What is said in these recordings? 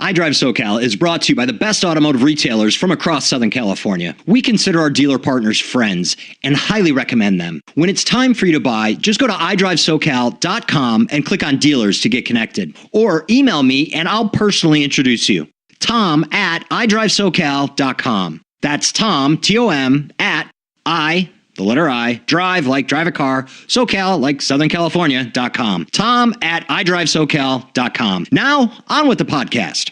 iDriveSoCal is brought to you by the best automotive retailers from across Southern California. We consider our dealer partners friends and highly recommend them. When it's time for you to buy, just go to iDriveSoCal.com and click on dealers to get connected. Or email me and I'll personally introduce you. Tom at iDriveSoCal.com. That's Tom, T-O-M, at the letter I, drive like drive a car, SoCal like Southern California.com. Tom at iDriveSoCal.com. Now, on with the podcast.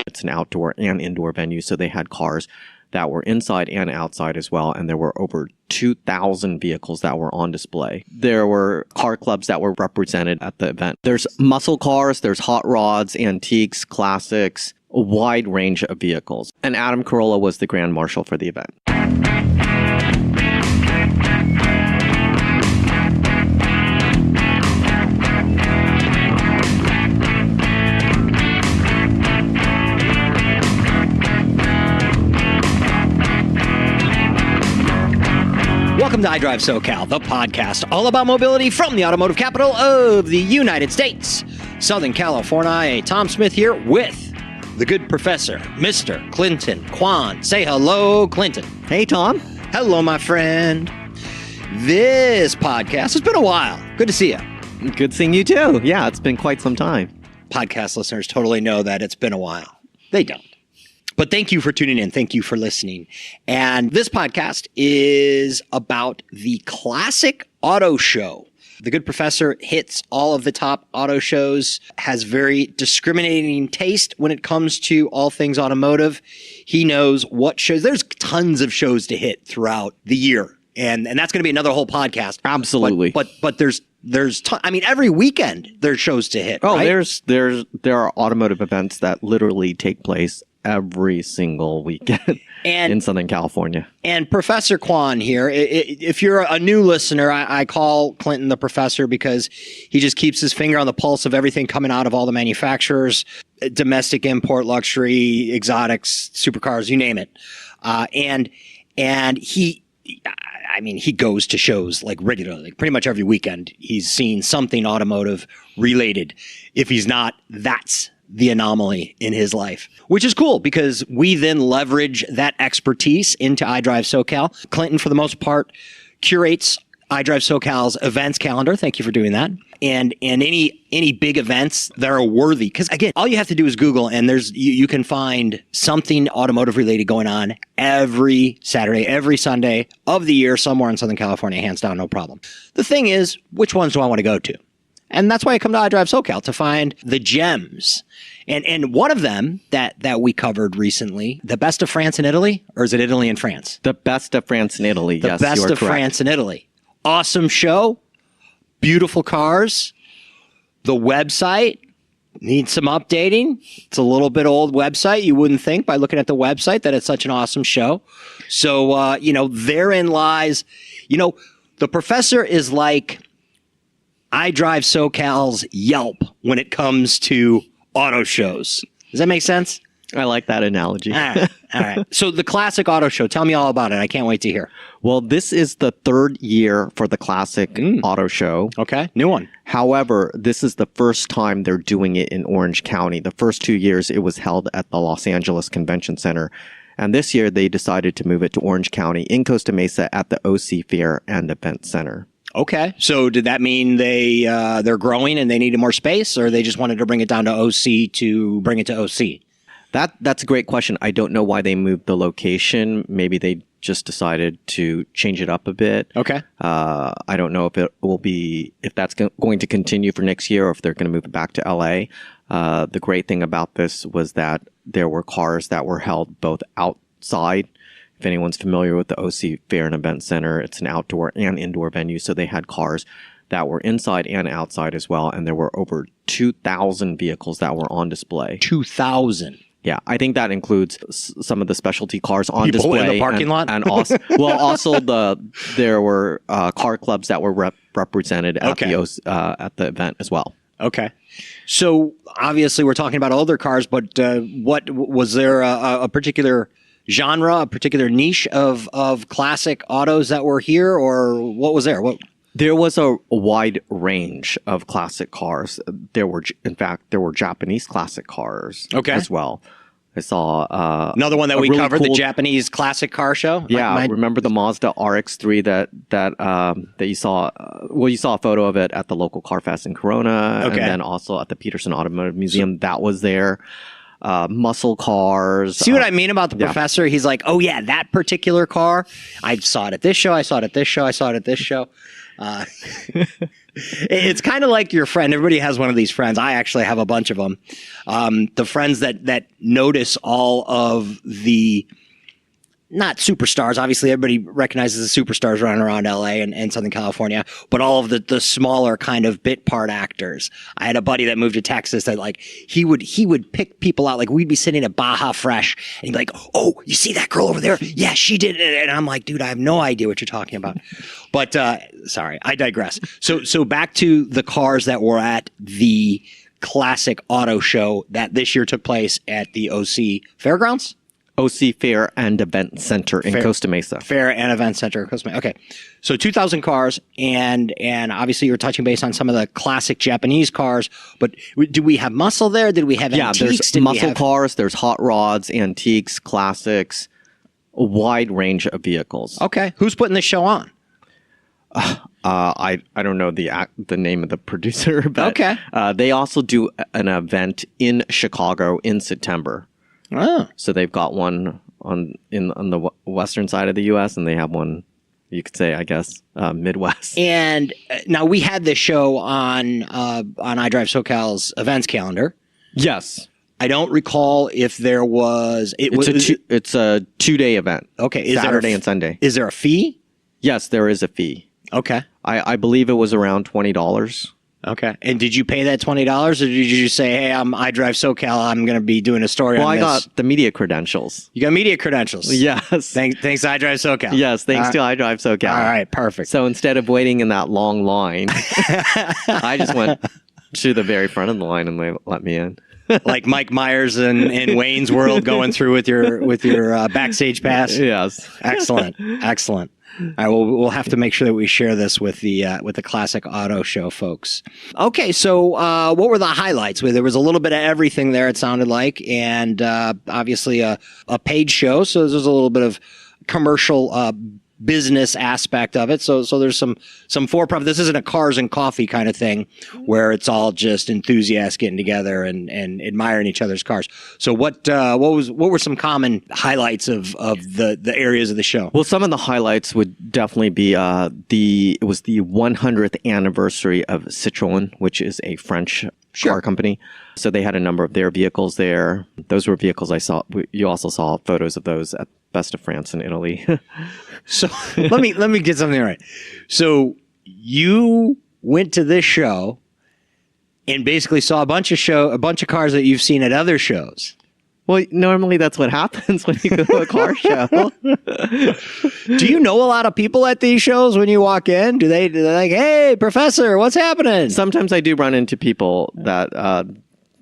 It's an outdoor and indoor venue, so they had cars that were inside and outside as well, and there were over 2,000 vehicles that were on display. There were car clubs that were represented at the event. There's muscle cars, there's hot rods, antiques, classics, a wide range of vehicles. And Adam Carolla was the Grand Marshal for the event. Welcome to iDriveSoCal, the podcast all about mobility from the automotive capital of the United States, Southern California. Tom Smith here with the good professor, Mr. Clinton Quan. Say hello, Clinton. Hey, Tom. Hello, my friend. This podcast, it's been a while. Good to see you. Good seeing you too. Yeah, it's been quite some time. Podcast listeners totally know that it's been a while. They don't. But thank you for tuning in. Thank you for listening. And this podcast is about the Classic Auto Show. The good professor hits all of the top auto shows, has very discriminating taste when it comes to all things automotive. He knows what shows. There's tons of shows to hit throughout the year. And that's going to be another whole podcast. Absolutely. But there's every weekend there's shows to hit. Oh, right? there are automotive events that literally take place every single weekend in Southern California. And Professor Quan here, if you're a new listener, I call Clinton the professor because he just keeps his finger on the pulse of everything coming out of all the manufacturers, domestic, import, luxury, exotics, supercars, you name it. And he goes to shows like regularly, pretty much every weekend. He's seen something automotive related. If he's not, that's the anomaly in his life, which is cool because we then leverage that expertise into iDriveSoCal. Clinton, for the most part, curates iDriveSoCal's events calendar. Thank you for doing that. And any big events that are worthy, because again, all you have to do is Google, and you can find something automotive related going on every Saturday, every Sunday of the year somewhere in Southern California, hands down, no problem. The thing is, which ones do I want to go to? And that's why I come to iDriveSoCal, to find the gems. And one of them that we covered recently, the best of France and Italy, or is it Italy and France? The best of France and Italy. Yes, the best of France and Italy. Awesome show. Beautiful cars. The website needs some updating. It's a little bit old website. You wouldn't think by looking at the website that it's such an awesome show. So, therein lies, the professor is like iDriveSoCal's Yelp when it comes to auto shows. Does that make sense? I like that analogy. All right. So the Classic Auto Show, tell me all about it. I can't wait to hear. Well, this is the third year for the Classic Auto Show. Okay, new one. However, this is the first time they're doing it in Orange County. The first 2 years, it was held at the Los Angeles Convention Center. And this year, they decided to move it to Orange County in Costa Mesa at the OC Fair and Event Center. Okay. So did that mean they're growing and they needed more space, or they just wanted to bring it down to OC to bring it to OC? That's a great question. I don't know why they moved the location. Maybe they just decided to change it up a bit. Okay. I don't know if that's going to continue for next year or if they're going to move it back to LA. The great thing about this was that there were cars that were held both outside. If anyone's familiar with the OC Fair and Event Center, it's an outdoor and indoor venue. So they had cars that were inside and outside as well. And there were over 2,000 vehicles that were on display. 2,000. Yeah, I think that includes some of the specialty cars on People display in the parking lot, and also, there were car clubs that were represented at the event as well. Okay, so obviously we're talking about older cars, but what was there a particular genre, a particular niche of classic autos that were here, or what was there? What There was a wide range of classic cars. In fact, there were Japanese classic cars as well. I saw another one that we really covered, cool, the Japanese classic car show. Yeah, remember the Mazda RX-3 that you saw? Well, you saw a photo of it at the local Car Fest in Corona, and then also at the Peterson Automotive Museum. That was there. Muscle cars. See what I mean about the professor? He's like, oh yeah, that particular car. I saw it at this show. I saw it at this show. I saw it at this show. It's kind of like your friend. Everybody has one of these friends. I actually have a bunch of them. The friends that notice all of the, not superstars. Obviously, everybody recognizes the superstars running around LA and Southern California, but all of the smaller kind of bit part actors. I had a buddy that moved to Texas that like he would pick people out. Like we'd be sitting at Baja Fresh and he'd be like, "Oh, you see that girl over there? Yeah, she did it." And I'm like, "Dude, I have no idea what you're talking about." But sorry, I digress. So back to the cars that were at the Classic Auto Show that this year took place at the OC Fairgrounds. OC Fair and Event Center in Costa Mesa. Fair and Event Center in Costa Mesa. Okay. So 2,000 cars, and obviously you're touching base on some of the classic Japanese cars, but do we have muscle there? Did we have antiques? There's muscle cars, there's hot rods, antiques, classics, a wide range of vehicles. Okay. Who's putting this show on? I don't know the name of the producer, but they also do an event in Chicago in September. Oh. So they've got one on the western side of the U.S. and they have one, you could say, I guess, Midwest. And now we had this show on iDriveSoCal's events calendar. Yes. I don't recall if there was. It's a 2-day event. Okay. Saturday and Sunday. Is there a fee? Yes, there is a fee. Okay. I believe it was around $20. Okay. And did you pay that $20 or did you just say, hey, I'm iDriveSoCal, I'm going to be doing a story on this? Well, I got the media credentials. You got media credentials? Yes. Thanks to iDriveSoCal. Yes, thanks to iDriveSoCal. All right, perfect. So instead of waiting in that long line, I just went to the very front of the line and they let me in. Like Mike Myers in Wayne's World going through with your backstage pass? Yes. Excellent. Excellent. All right, well, we'll have to make sure that we share this with the Classic Auto Show folks. Okay, so what were the highlights? There was a little bit of everything there, it sounded like, and obviously a paid show, so there's a little bit of commercial business aspect of it. So there's some for-profit. This isn't a cars and coffee kind of thing where it's all just enthusiasts getting together and admiring each other's cars. So what were some common highlights of the areas of the show? Well, some of the highlights would definitely be it was the 100th anniversary of Citroën, which is a French car company. So they had a number of their vehicles there. Those were vehicles I saw. You also saw photos of those at Best of France and Italy. So let me get something right. So you went to this show and basically saw a bunch of cars that you've seen at other shows. Well, normally that's what happens when you go to a car show. Do you know a lot of people at these shows when you walk in? They're like, hey, professor, what's happening? Sometimes I do run into people that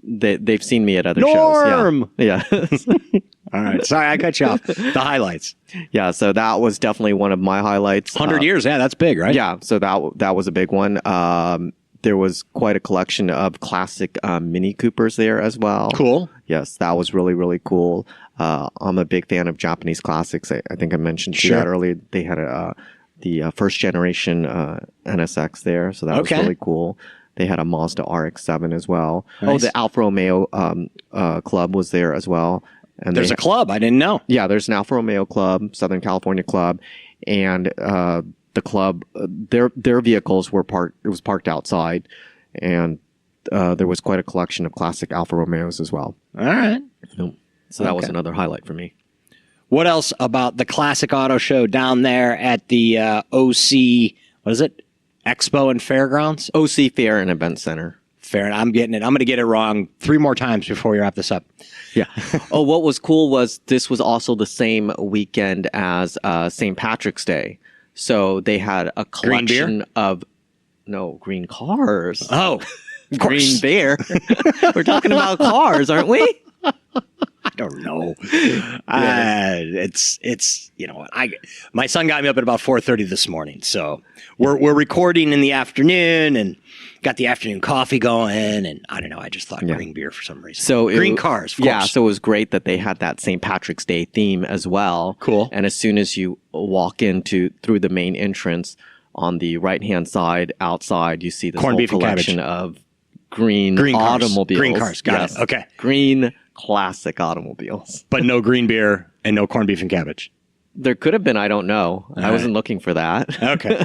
they've seen me at other shows. Yeah. All right. Sorry, I cut you off. The highlights. Yeah, so that was definitely one of my highlights. 100 years, yeah, that's big, right? Yeah, so that was a big one. There was quite a collection of classic Mini Coopers there as well. Cool. Yes, that was really, really cool. I'm a big fan of Japanese classics. I think I mentioned that earlier. They had the first generation NSX there, so that was really cool. They had a Mazda RX-7 as well. Nice. Oh, the Alfa Romeo club was there as well. And there's a club. I didn't know. Yeah, there's an Alfa Romeo club, Southern California club, and the club, their vehicles were parked. It was parked outside, and there was quite a collection of classic Alfa Romeos as well. All right. So that was another highlight for me. What else about the Classic Auto Show down there at the OC? What is it? Expo and Fairgrounds? OC Fair and Event Center. Fair. I'm getting it. I'm going to get it wrong 3 more times before we wrap this up. Yeah. Oh, what was cool was this was also the same weekend as St. Patrick's Day. So they had a collection of green cars. Oh, green beer. We're talking about cars, aren't we? don't know. It's you know what, my son got me up at about 4:30 this morning, so we're recording in the afternoon and got the afternoon coffee going, and I don't know, I just thought green beer for some reason. So green cars, of course. Yeah, so it was great that they had that St. Patrick's Day theme as well. Cool. And as soon as you walk through the main entrance, on the right-hand side, outside, you see this corned whole beef collection of green automobiles. Green cars, got it. Okay. Green classic automobiles. But no green beer and no corned beef and cabbage. There could have been, I don't know. I wasn't looking for that. Okay.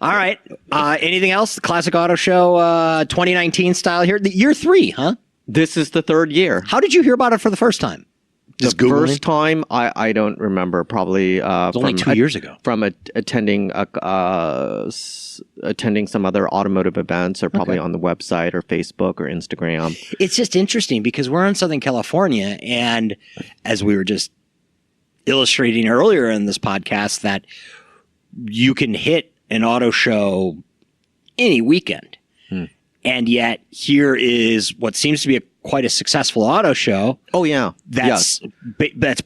All right. Anything else? The Classic Auto Show 2019 style here. Year 3, huh? This is the 3rd year. How did you hear about it for the first time? Just the Googling? First time, I don't remember. Probably it was only 2 years ago. From attending some other automotive events, or probably on the website or Facebook or Instagram. It's just interesting because we're in Southern California, and as we were just illustrating earlier in this podcast, that you can hit an auto show any weekend. And yet here is what seems to be quite a successful auto show. Oh, yeah. That's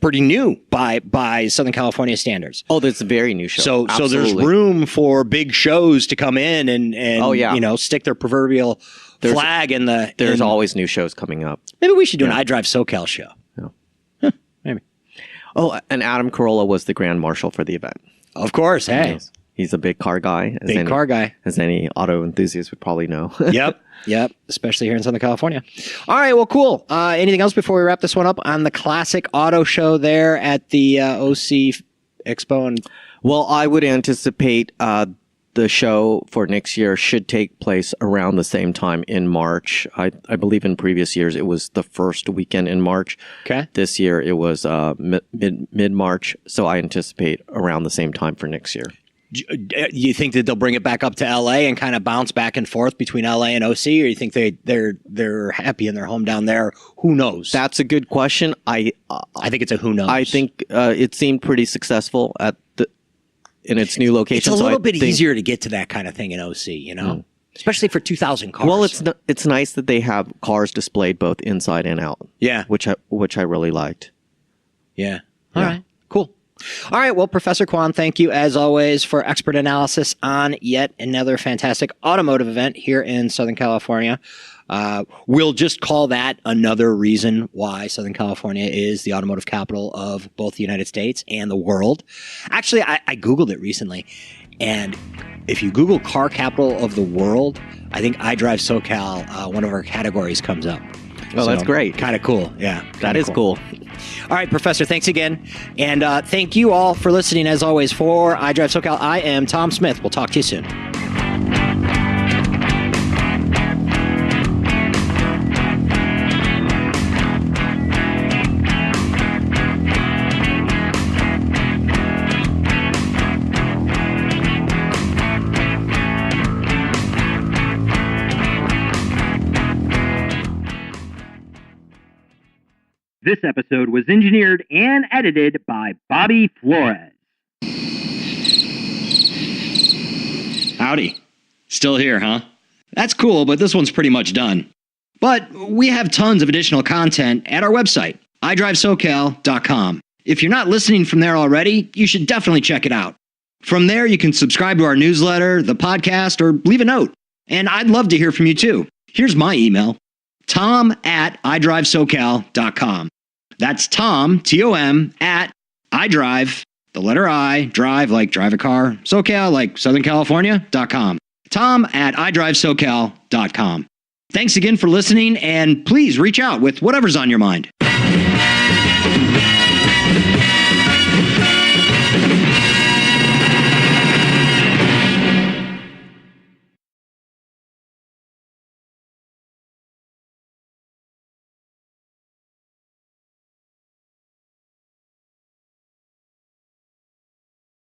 pretty new by Southern California standards. Oh, that's a very new show. So there's room for big shows to come in and you know, stick their proverbial flag in the... There's always new shows coming up. Maybe we should do an iDriveSoCal show. Yeah. Maybe. Oh, and Adam Carolla was the grand marshal for the event. Of course, hey. He's a big car guy. Car guy. As any auto enthusiast would probably know. Yep. Especially here in Southern California. All right, well, cool. Anything else before we wrap this one up on the Classic Auto Show there at the OC Expo? Well, I would anticipate the show for next year should take place around the same time in March. I believe in previous years it was the first weekend in March. Okay. This year it was mid-March, so I anticipate around the same time for next year. You think that they'll bring it back up to LA and kind of bounce back and forth between LA and OC, or you think they're happy in their home down there? Who knows? That's a good question. I think it's a who knows. I think it seemed pretty successful in its new location. It's a little bit easier to get to that kind of thing in OC, you know, especially for 2,000 cars. Well, it's nice that they have cars displayed both inside and out. Yeah, which I really liked. Yeah. All right. Cool. All right. Well, Professor Quan, thank you as always for expert analysis on yet another fantastic automotive event here in Southern California. We'll just call that another reason why Southern California is the automotive capital of both the United States and the world. Actually, I Googled it recently, and if you Google car capital of the world, I think iDriveSoCal, one of our categories, comes up. Oh, that's great. Kind of cool. Yeah. That is cool. All right, Professor, thanks again. And thank you all for listening. As always, for iDriveSoCal, I am Tom Smith. We'll talk to you soon. This episode was engineered and edited by Bobby Flores. Howdy. Still here, huh? That's cool, but this one's pretty much done. But we have tons of additional content at our website, iDriveSoCal.com. If you're not listening from there already, you should definitely check it out. From there, you can subscribe to our newsletter, the podcast, or leave a note. And I'd love to hear from you too. Here's my email, tom@iDriveSoCal.com. That's Tom, T-O-M, at iDrive, the letter I, drive like drive a car, SoCal like Southern California.com. Tom at iDriveSoCal.com. Thanks again for listening, and please reach out with whatever's on your mind.